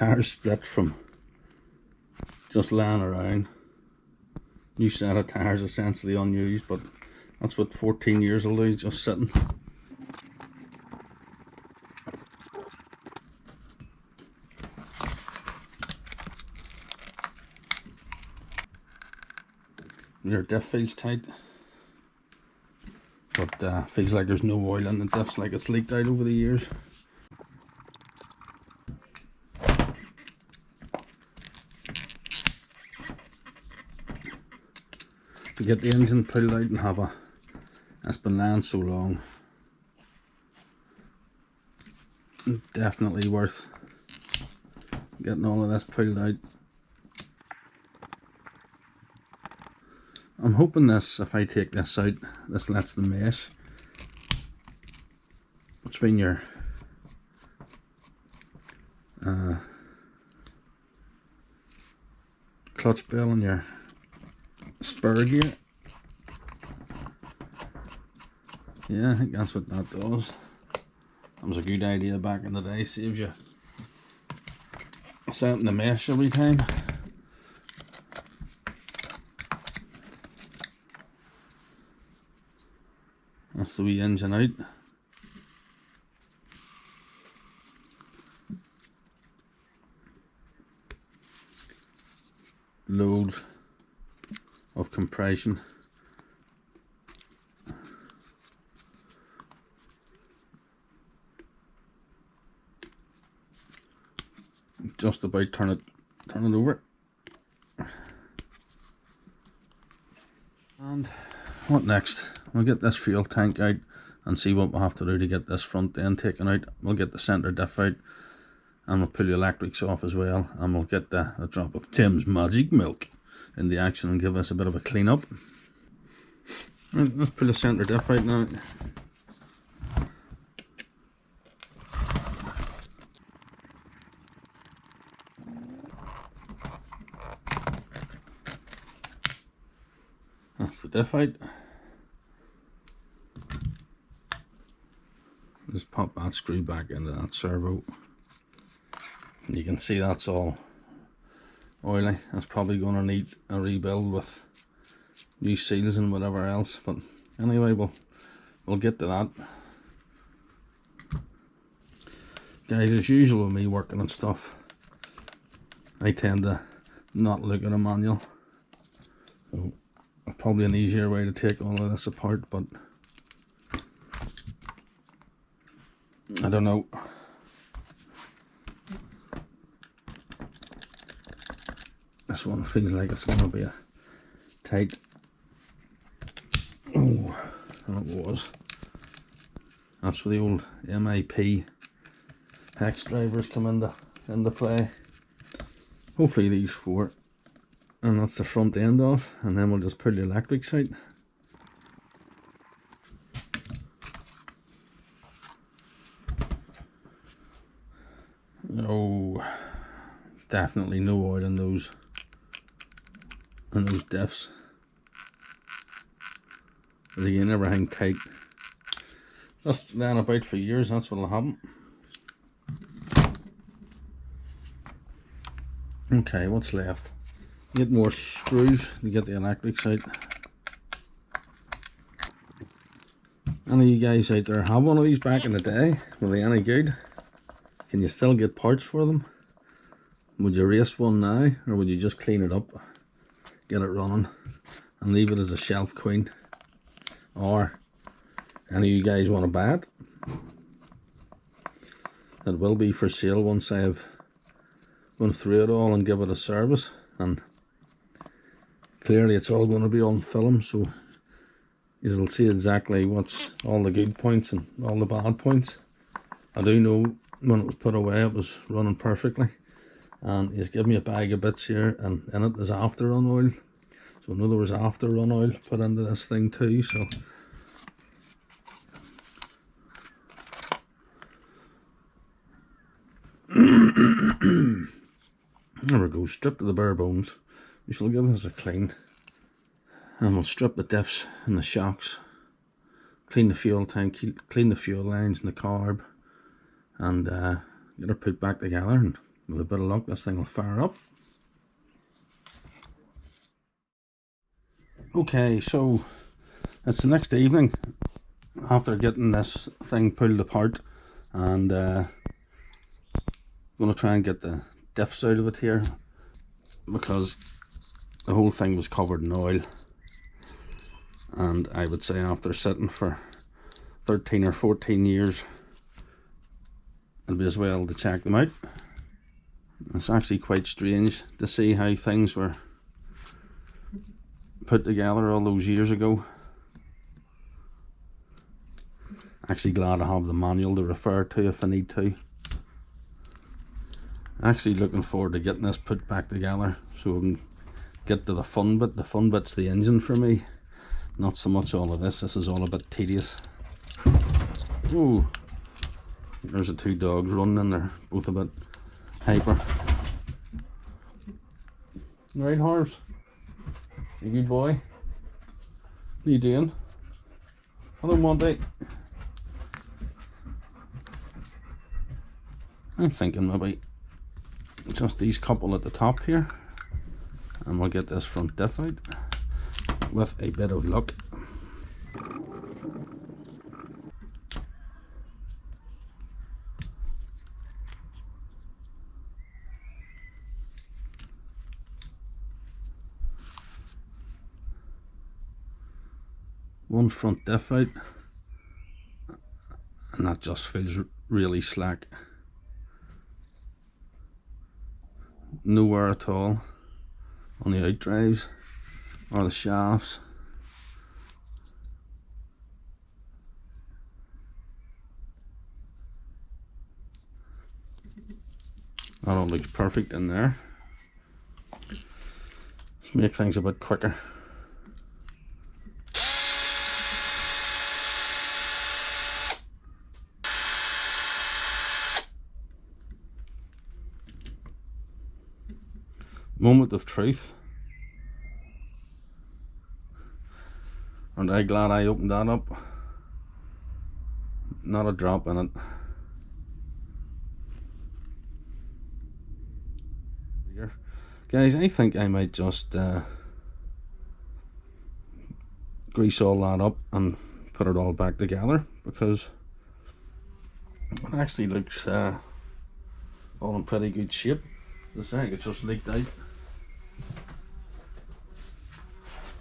tires split from just laying around. New set of tires essentially unused, but that's what 14 years will do, just sitting. Your diff feels tight, but feels like there's no oil in the diffs, like it's leaked out over the years. To get the engine pulled out and have a, that's been laying so long, definitely worth getting all of this pulled out. I'm hoping this, if I take this out, this lets the mesh between your clutch bell and your spur gear. Yeah, I think that's what that does. That was a good idea back in the day, saves you setting the mesh every time. That's the wee engine out. Loads of compression. Just about turn it over. And what next? We'll get this fuel tank out and see what we'll have to do to get this front end taken out. We'll get the centre diff out and we'll pull the electrics off as well, and we'll get a drop of Tim's Magic Milk in the action and give us a bit of a clean up. Right, let's pull the centre diff out now. That's the diff out. Just pop that screw back into that servo. And you can see that's all oily. That's probably going to need a rebuild with new seals and whatever else. But anyway, we'll get to that. Guys, as usual with me working on stuff, I tend to not look at a manual. So probably an easier way to take all of this apart, but I don't know. This one feels like it's going to be a tight. Oh, and it was. That's where the old MIP hex drivers come into play. Hopefully these four. And that's the front end off, and then we'll just pull the electrics out. Oh, definitely no oil in those diffs. But again, everything tight. Just laying about for years, that's what'll happen. Okay, what's left? Get more screws to get the electrics out. Any of you guys out there have one of these back in the day? Were they any good? Can you still get parts for them? Would you race one now, or would you just clean it up, get it running, and leave it as a shelf queen? Or any of you guys want to buy it? It will be for sale once I've gone through it all and give it a service. And clearly it's all going to be on film, so you'll see exactly what's all the good points and all the bad points. I do know when it was put away it was running perfectly, and he's given me a bag of bits here, and in it there's after run oil. So I know there was after run oil put into this thing too. So there we go, stripped to the bare bones. We shall give this a clean, and we'll strip the diffs and the shocks, clean the fuel tank, clean the fuel lines and the carb, and get her put back together, and With a bit of luck, this thing will fire up. Okay, so it's the next evening after getting this thing pulled apart, and going to try and get the diffs out of it here, because the whole thing was covered in oil, and I would say after sitting for 13 or 14 years it'll be as well to check them out. It's actually quite strange to see how things were put together all those years ago. Actually glad I have the manual to refer to if I need to. Actually looking forward to getting this put back together so we can get to the fun bit. The fun bit's the engine for me, not so much all of this. This is all a bit tedious. Ooh, there's the two dogs running in there, both a bit hyper. Right, Harves? You good boy? What are you doing? Hello, Monty. I'm thinking maybe just these couple at the top here, and we'll get this front diff out with a bit of luck. One front diff out, and that just feels really slack. No wear at all on the out drives or the shafts. That all looks perfect in there. Let's make things a bit quicker. Moment of truth. Aren't I glad I opened that up? Not a drop in it. Guys, I think I might just grease all that up and put it all back together, because it actually looks all in pretty good shape. I think it's just leaked out.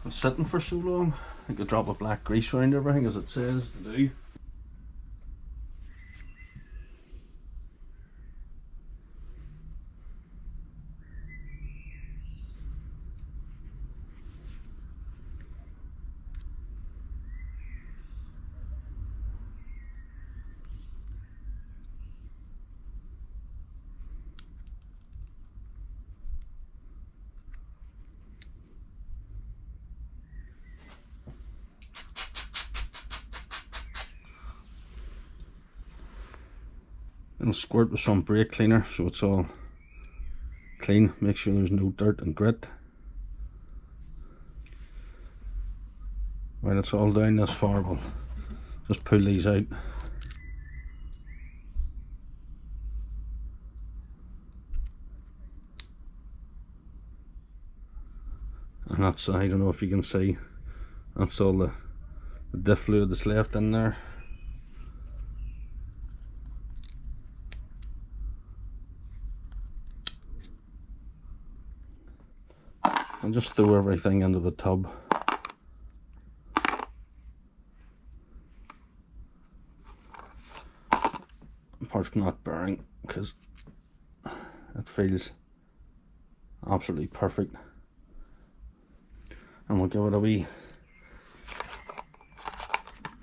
It's sitting for so long. I could drop a black grease around everything as it says to do. It'll squirt with some brake cleaner so it's all clean. Make sure there's no dirt and grit. While it's all down this far, we'll just pull these out. And that's, I don't know if you can see, that's all the diff fluid that's left in there. And just throw everything into the tub. Apart from that bearing, because it feels absolutely perfect. And we'll give it a wee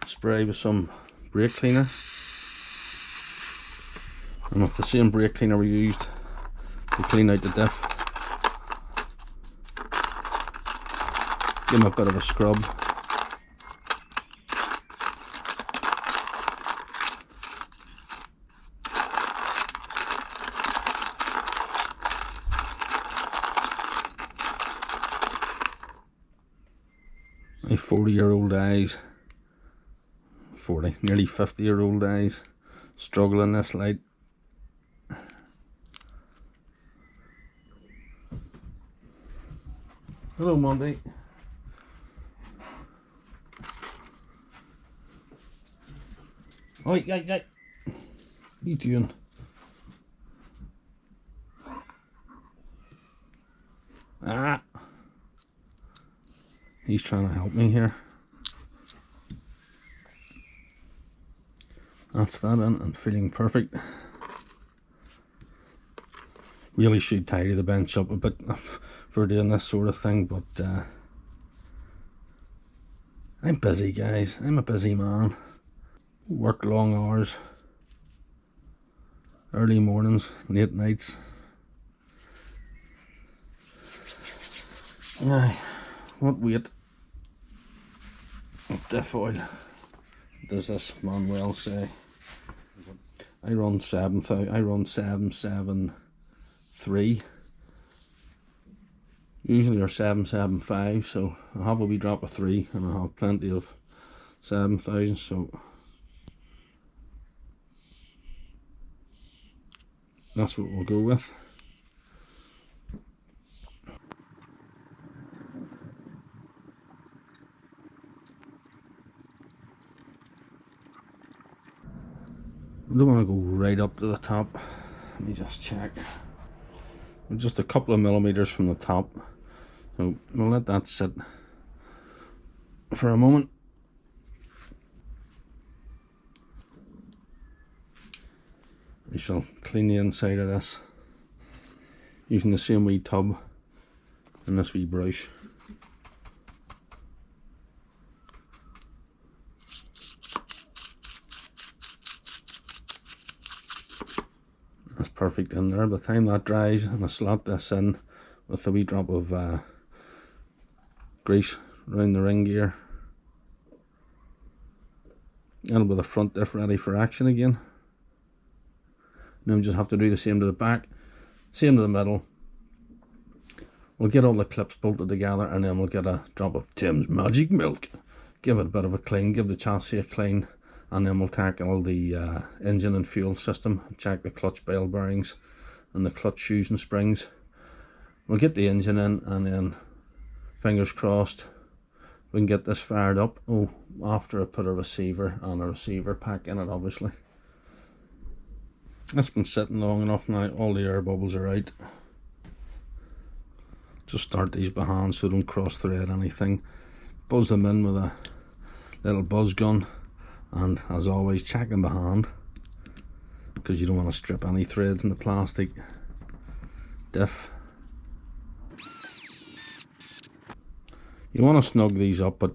spray with some brake cleaner. And with the same brake cleaner we used to clean out the diff, give them a bit of a scrub. My 40-year-old eyes, 40, nearly 50-year-old eyes, struggle in this light. Hello, Monty. Oi, oi, oi. What are you doing? Ah! He's trying to help me here. That's that in and feeling perfect. Really should tidy the bench up a bit for doing this sort of thing, but I'm busy, guys. I'm a busy man. Work long hours, early mornings, late nights. Aye, what weight of diff oil does this Manuel say? I run 773. Usually are 775, so I have a wee drop of 3 and I have plenty of 7,000, so that's what we'll go with. I don't want to go right up to the top. Let me just check. We're just a couple of millimeters from the top, so we'll let that sit for a moment. We shall clean the inside of this using the same wee tub and this wee brush. That's perfect in there. By the time that dries, and I slot this in with a wee drop of grease around the ring gear, and with the front diff ready for action again. Now we just have to do the same to the back, same to the middle. We'll get all the clips bolted together, and then we'll get a drop of Tim's Magic Milk, give it a bit of a clean, give the chassis a clean, and then we'll tackle the engine and fuel system, check the clutch bell bearings and the clutch shoes and springs. We'll get the engine in, and then fingers crossed we can get this fired up. Oh, after I put a receiver and a receiver pack in it, obviously. It's been sitting long enough now, all the air bubbles are out. Just start these by hand so don't cross thread anything. Buzz them in with a little buzz gun, and as always check them by hand because you don't want to strip any threads in the plastic diff. You want to snug these up, but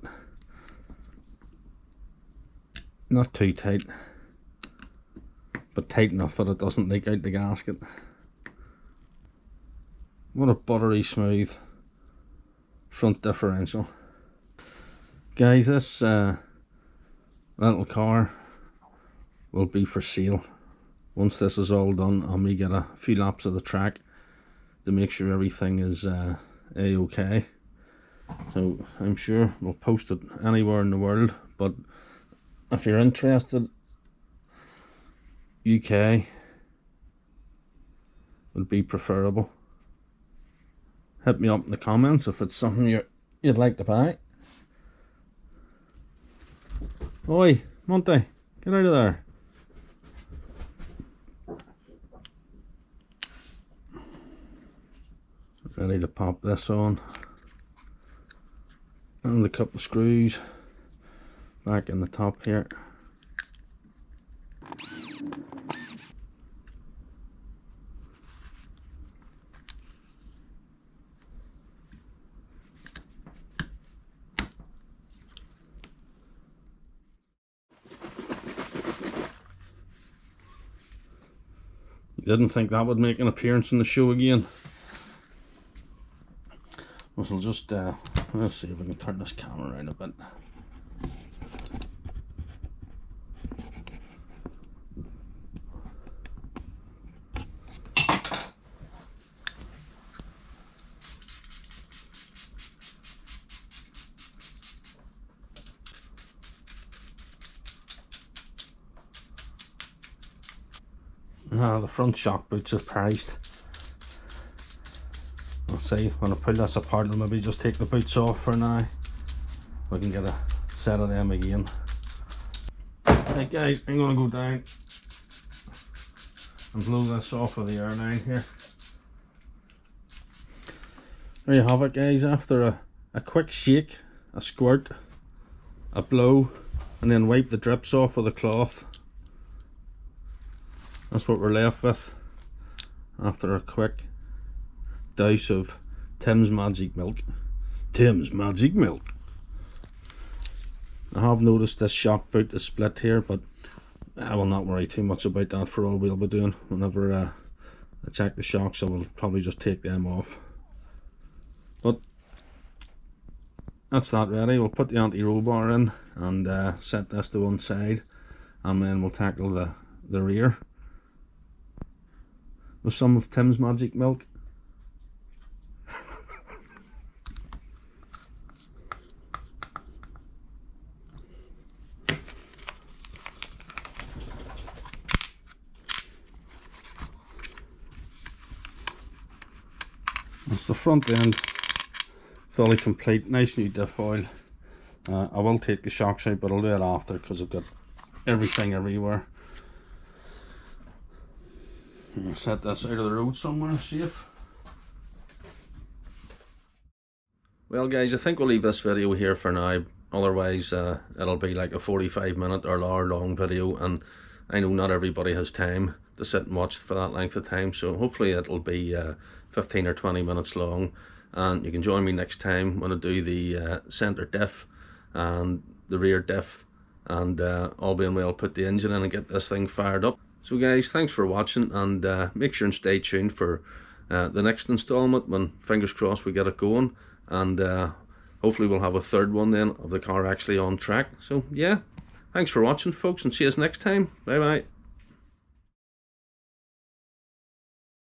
not too tight, but tight enough that it doesn't leak out the gasket. What a buttery smooth front differential. Guys, this little car will be for sale once this is all done, and we get a few laps of the track to make sure everything is a-okay. So I'm sure we'll post it anywhere in the world, but if you're interested, UK would be preferable. Hit me up in the comments if it's something you'd like to buy. Oi, Monty, get out of there. Ready to pop this on. And a couple of screws back in the top here. Didn't think that would make an appearance in the show again. We'll just let's see if we can turn this camera around a bit. The front shock boots are priced. I'll see when I pull this apart, I'll maybe just take the boots off for now. We can get a set of them again. Right guys, I'm going to go down and blow this off with the air line here. There you have it guys, after a quick shake, a squirt, a blow, and then wipe the drips off with a cloth. That's what we're left with after a quick douse of Tim's Magic Milk. Tim's Magic Milk. I have noticed this shock boot is split here, but I will not worry too much about that. For all we'll be doing whenever I check the shocks, I will probably just take them off. But that's that ready. We'll put the anti-roll bar in and set this to one side, and then we'll tackle the rear with some of Tim's Magic Milk. That's the front end, fully complete, nice new diff oil. I will take the shocks out, but I'll do it after because I've got everything everywhere. I'll set this out of the road somewhere safe. Well guys, I think we'll leave this video here for now. Otherwise it'll be like a 45-minute or hour long video, and I know not everybody has time to sit and watch for that length of time, so hopefully it'll be 15 or 20 minutes long, and you can join me next time when I do the centre diff and the rear diff, and all being well, put the engine in and get this thing fired up. So guys, thanks for watching, and make sure and stay tuned for the next installment when, fingers crossed, we get it going, and hopefully we'll have a third one then of the car actually on track. So yeah, thanks for watching folks, and see us next time. Bye bye.